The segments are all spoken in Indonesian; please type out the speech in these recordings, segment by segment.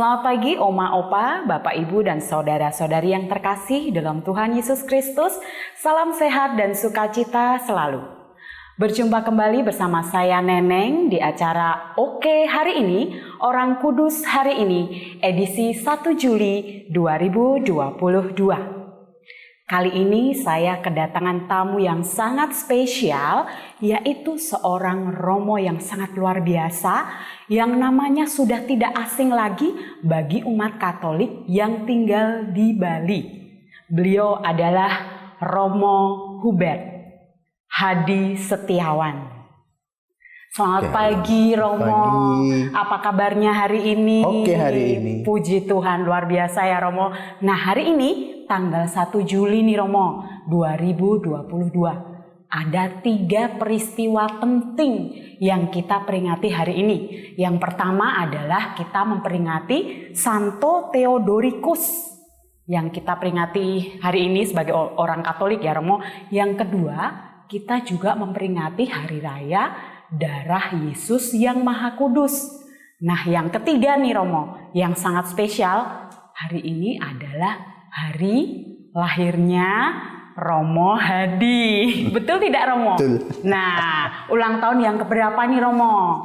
Selamat pagi Oma, Opa, Bapak, Ibu, dan Saudara-saudari yang terkasih dalam Tuhan Yesus Kristus. Salam sehat dan sukacita selalu. Berjumpa kembali bersama saya Neneng di acara Oke Hari Ini, Orang Kudus Hari Ini, edisi 1 Juli 2022. Kali ini saya kedatangan tamu yang sangat spesial, yaitu seorang Romo yang sangat luar biasa, yang namanya sudah tidak asing lagi bagi umat Katolik yang tinggal di Bali. Beliau adalah Romo Hubert Hadi Setiawan. Selamat pagi Romo, pagi. Apa kabarnya hari ini? Oke hari ini. Puji Tuhan, luar biasa ya Romo. Nah hari ini tanggal 1 Juli nih Romo 2022. Ada 3 peristiwa penting yang kita peringati hari ini. Yang pertama adalah kita memperingati Santo Theodoricus yang kita peringati hari ini sebagai orang Katolik ya Romo. Yang kedua, kita juga memperingati hari raya darah Yesus yang Maha Kudus. Nah yang ketiga nih Romo, yang sangat spesial, hari ini adalah hari lahirnya Romo Hadi. Betul tidak Romo? Betul. Nah, ulang tahun yang keberapa nih Romo?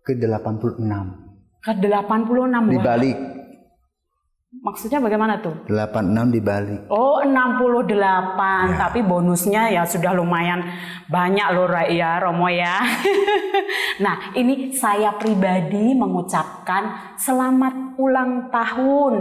Ke-86. Ke-86. Dibalik. Maksudnya bagaimana tuh? 86 dibalik. Oh 68, Ya. Tapi bonusnya ya sudah lumayan banyak loh ya Romo ya. Nah ini saya pribadi mengucapkan selamat ulang tahun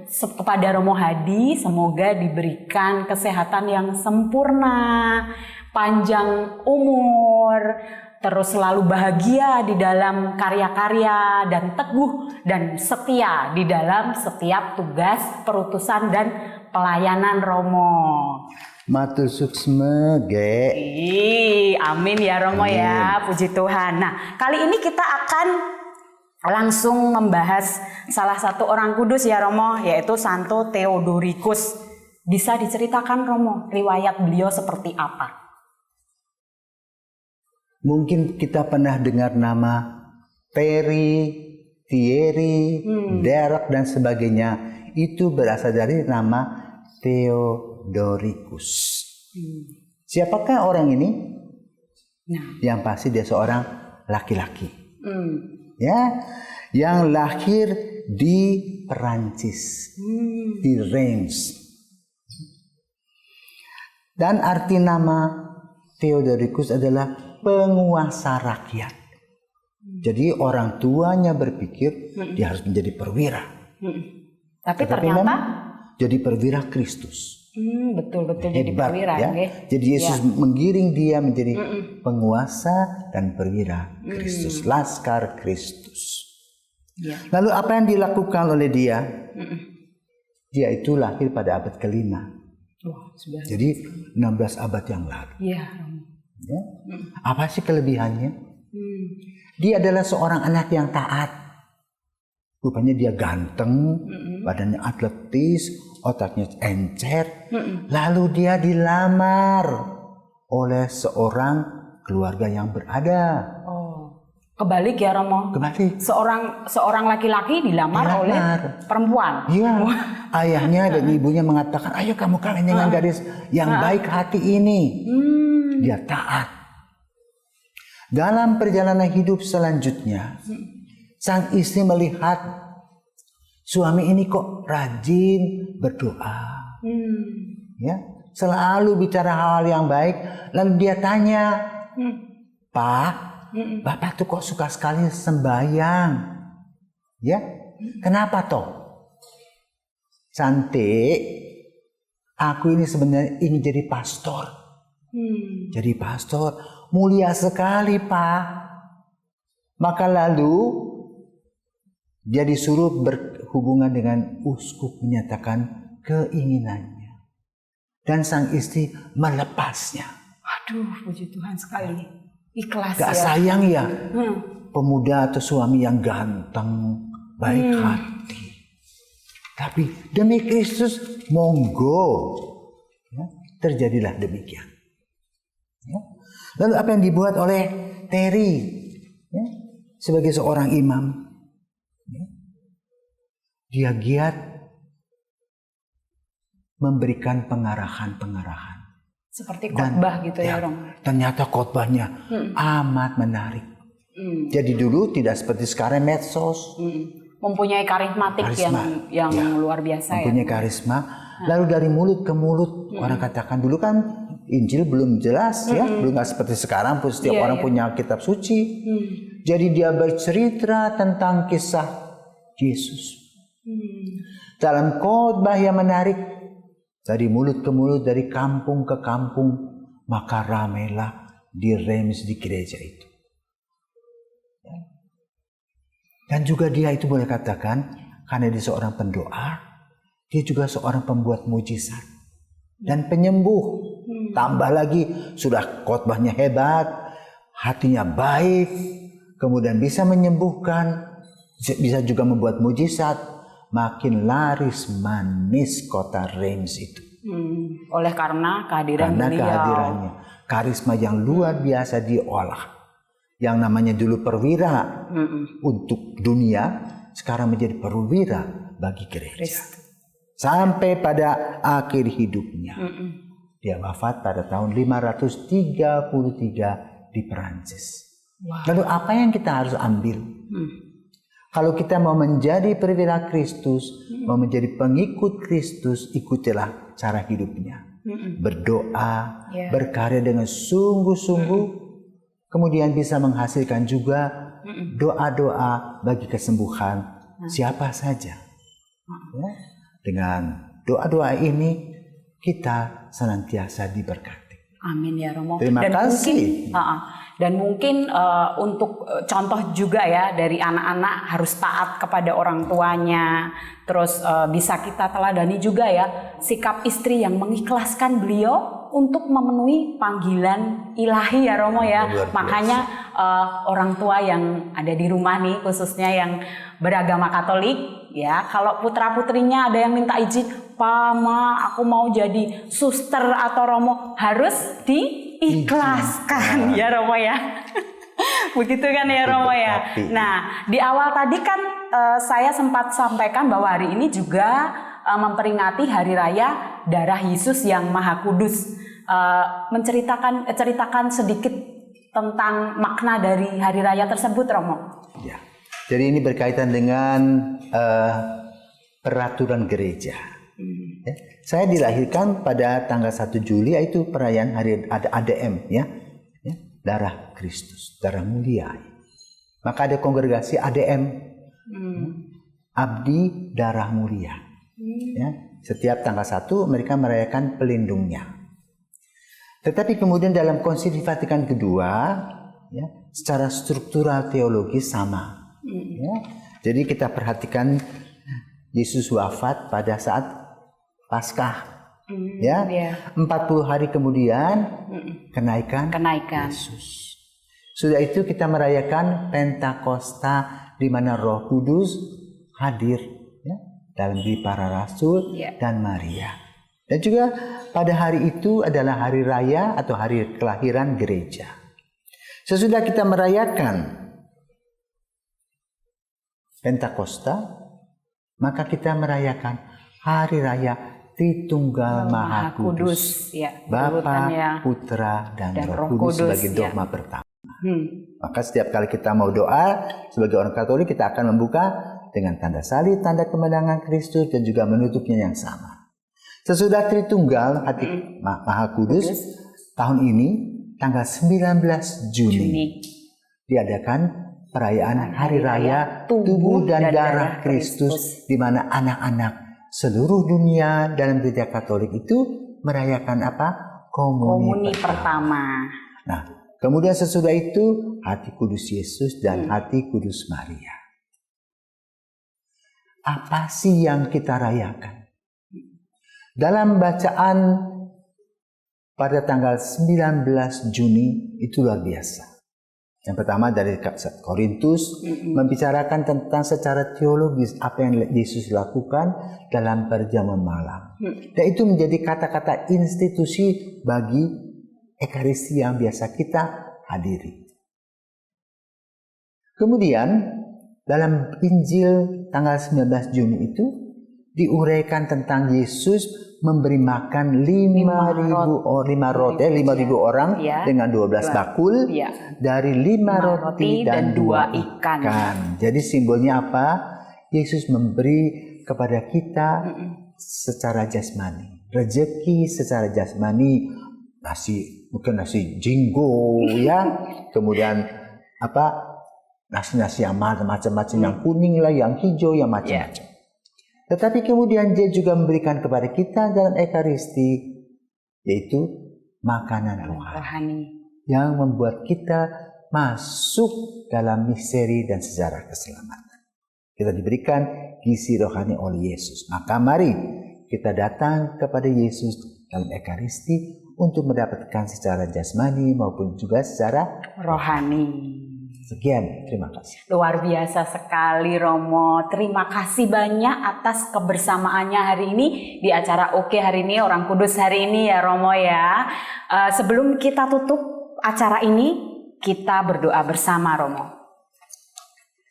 kepada Romo Hadi. Semoga diberikan kesehatan yang sempurna, panjang umur, terus selalu bahagia di dalam karya-karya dan teguh dan setia di dalam setiap tugas perutusan dan pelayanan Romo. Matur suksme ge. Amin ya Romo ya, puji Tuhan. Nah kali ini kita akan langsung membahas salah satu orang kudus ya Romo, yaitu Santo Theodoricus. Bisa diceritakan Romo, riwayat beliau seperti apa? Mungkin kita pernah dengar nama Terry, Thierry, Derek dan sebagainya. Itu berasal dari nama Theodoricus. Siapakah orang ini? Nah. Yang pasti dia seorang laki-laki. Ya, yang lahir di Perancis, di Reims. Dan arti nama Theodoricus adalah penguasa rakyat. Jadi orang tuanya berpikir dia harus menjadi perwira. Tapi ternyata jadi perwira Kristus. Betul-betul jadi Hebat, perwira ya. okay? Jadi Yesus menggiring dia menjadi penguasa dan perwira Kristus, Laskar Kristus. Ya. Lalu apa yang dilakukan oleh dia? Dia itu lahir pada abad ke-5. Wah, sudah. Jadi 16 abad yang lalu. Iya. Ya. Apa sih kelebihannya? Dia adalah seorang anak yang taat. Rupanya dia ganteng, badannya atletis, otaknya encer. Lalu dia dilamar oleh seorang keluarga yang berada. Oh, kebalik ya Romo. Kebalik. Seorang laki-laki dilamar oleh perempuan. Iya. Ayahnya dan ibunya mengatakan, ayo kamu kawin dengan gadis yang baik hati ini. Dia taat. Dalam perjalanan hidup selanjutnya, sang istri melihat suami ini kok rajin berdoa. Ya, selalu bicara hal-hal yang baik. Lalu dia tanya, Pak, Bapak tuh kok suka sekali sembahyang? Ya, kenapa toh? Cantik, aku ini sebenarnya ingin jadi pastor. Jadi pastor mulia sekali Pak. Maka lalu dia disuruh berhubungan dengan uskup menyatakan keinginannya. Dan sang istri melepasnya. Aduh, puji Tuhan sekali. Ikhlas Gak ya. sayang ya pemuda atau suami yang ganteng, baik hati. Tapi demi Kristus monggo. Ya, terjadilah demikian. Ya. Lalu apa yang dibuat oleh Terry sebagai seorang imam? Ya. dia giat memberikan pengarahan-pengarahan. Seperti khotbah gitu ya, Romo. Ternyata khotbahnya amat menarik. Jadi dulu tidak seperti sekarang medsos. Mempunyai karismatik yang luar biasa mempunyai karisma. Lalu dari mulut ke mulut orang katakan, dulu kan Injil belum jelas ya, belum nggak seperti sekarang setiap orang punya kitab suci. Jadi dia bercerita tentang kisah Yesus dalam khotbah yang menarik, dari mulut ke mulut, dari kampung ke kampung, maka ramailah di Reims, di gereja itu. Dan juga dia itu boleh katakan, karena dia seorang pendoa, dia juga seorang pembuat mujizat dan penyembuh. Tambah lagi, sudah khotbahnya hebat, hatinya baik, kemudian bisa menyembuhkan, bisa juga membuat mujizat. Makin laris manis kota Reims itu. Oleh karena kehadirannya, karisma yang luar biasa diolah. Yang namanya dulu perwira untuk dunia, sekarang menjadi perwira bagi gereja. Sampai pada akhir hidupnya. Dia wafat pada tahun 533 di Perancis. Lalu apa yang kita harus ambil? Kalau kita mau menjadi perwira Kristus, mau menjadi pengikut Kristus, ikutilah cara hidupnya. Berdoa, berkarya dengan sungguh-sungguh, kemudian bisa menghasilkan juga doa-doa bagi kesembuhan siapa saja. Ya, dengan doa-doa ini kita senantiasa diberkati. Amin ya Romo. Terima kasih. Dan mungkin untuk contoh juga ya, dari anak-anak harus taat kepada orang tuanya. Terus bisa kita teladani juga ya sikap istri yang mengikhlaskan beliau untuk memenuhi panggilan ilahi ya Romo ya. Makanya orang tua yang ada di rumah nih, khususnya yang beragama Katolik ya, kalau putra-putrinya ada yang minta izin, "Pa, Ma, aku mau jadi suster atau Romo," harus diikhlaskan ya Romo ya. Begitu kan ya Romo ya. Nah, di awal tadi kan saya sempat sampaikan bahwa hari ini juga memperingati Hari Raya Darah Yesus yang Maha Kudus. Ceritakan sedikit tentang makna dari Hari Raya tersebut, Romo. Ya. Jadi ini berkaitan dengan peraturan gereja. Ya. Saya dilahirkan pada tanggal 1 Juli, yaitu perayaan hari ADM ya. Darah Kristus, darah mulia. Maka ada kongregasi ADM, Abdi Darah Mulia. Ya, setiap tanggal 1 mereka merayakan pelindungnya. Tetapi kemudian dalam Konsili Vatikan kedua, ya, secara struktural teologis sama. Ya. Jadi kita perhatikan Yesus wafat pada saat Paskah. Ya, 40 hari kemudian kenaikan Yesus. Sudah itu kita merayakan Pentakosta, di mana Roh Kudus hadir ya, dalam diri para rasul dan Maria. Dan juga pada hari itu adalah hari raya atau hari kelahiran gereja. Sesudah kita merayakan Pentakosta, maka kita merayakan hari raya Tritunggal Maha Kudus, Bapa, Putra, dan Roh Kudus sebagai dogma pertama. Maka setiap kali kita mau doa sebagai orang Katolik, kita akan membuka dengan tanda salib, tanda kemenangan Kristus, dan juga menutupnya yang sama. Sesudah Tritunggal Maha Kudus, tahun ini tanggal 19 Juni diadakan perayaan Hari Raya Tubuh dan Darah Kristus, di mana anak-anak seluruh dunia dalam gereja Katolik itu merayakan apa? Komuni pertama. Nah, kemudian sesudah itu Hati Kudus Yesus dan Hati Kudus Maria. Apa sih yang kita rayakan? Dalam bacaan pada tanggal 19 Juni itu luar biasa. Yang pertama dari Korintus membicarakan tentang secara teologis apa yang Yesus lakukan dalam perjamuan malam. Dan itu menjadi kata-kata institusi bagi Ekaristi yang biasa kita hadiri. Kemudian dalam Injil tanggal 19 Juni itu diuraikan tentang Yesus memberi makan 5.000 orang ya, dengan 12 bakul ya, dari 5 roti dan 2 ikan. Jadi simbolnya apa? Yesus memberi kepada kita secara jasmani, rezeki secara jasmani, mungkin nasi jinggo ya, kemudian nasi yang macam-macam, yang kuning lah, yang hijau, yang macam-macam. Tetapi kemudian dia juga memberikan kepada kita dalam Ekaristi, yaitu makanan rohani yang membuat kita masuk dalam misteri dan sejarah keselamatan. Kita diberikan gizi rohani oleh Yesus. Maka mari kita datang kepada Yesus dalam Ekaristi untuk mendapatkan secara jasmani maupun juga secara rohani. Sekian, terima kasih. Luar biasa sekali Romo. Terima kasih banyak atas kebersamaannya hari ini di acara Oke hari ini, Orang Kudus hari ini ya Romo ya. Sebelum kita tutup acara ini, kita berdoa bersama Romo.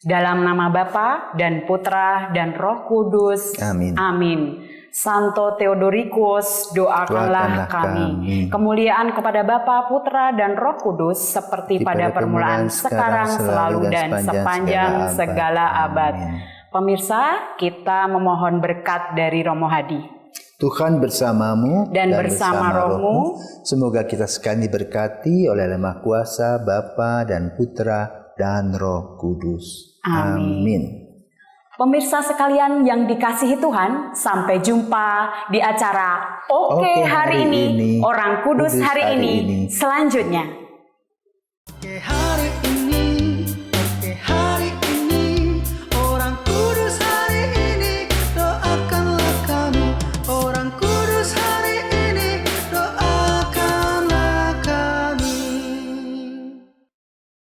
Dalam nama Bapa dan Putra dan Roh Kudus. Amin. Amin. Santo Theodoricus, doakanlah kami. Kemuliaan kepada Bapa, Putra, dan Roh Kudus seperti pada permulaan, sekarang, selalu, dan sepanjang segala abad. Pemirsa, kita memohon berkat dari Romo Hadi. Tuhan bersamamu dan bersama rohmu. Semoga kita sekali diberkati oleh Maha Kuasa, Bapa dan Putra dan Roh Kudus. Amin. Pemirsa sekalian yang dikasihi Tuhan, sampai jumpa di acara Oke hari ini, Orang Kudus hari ini selanjutnya.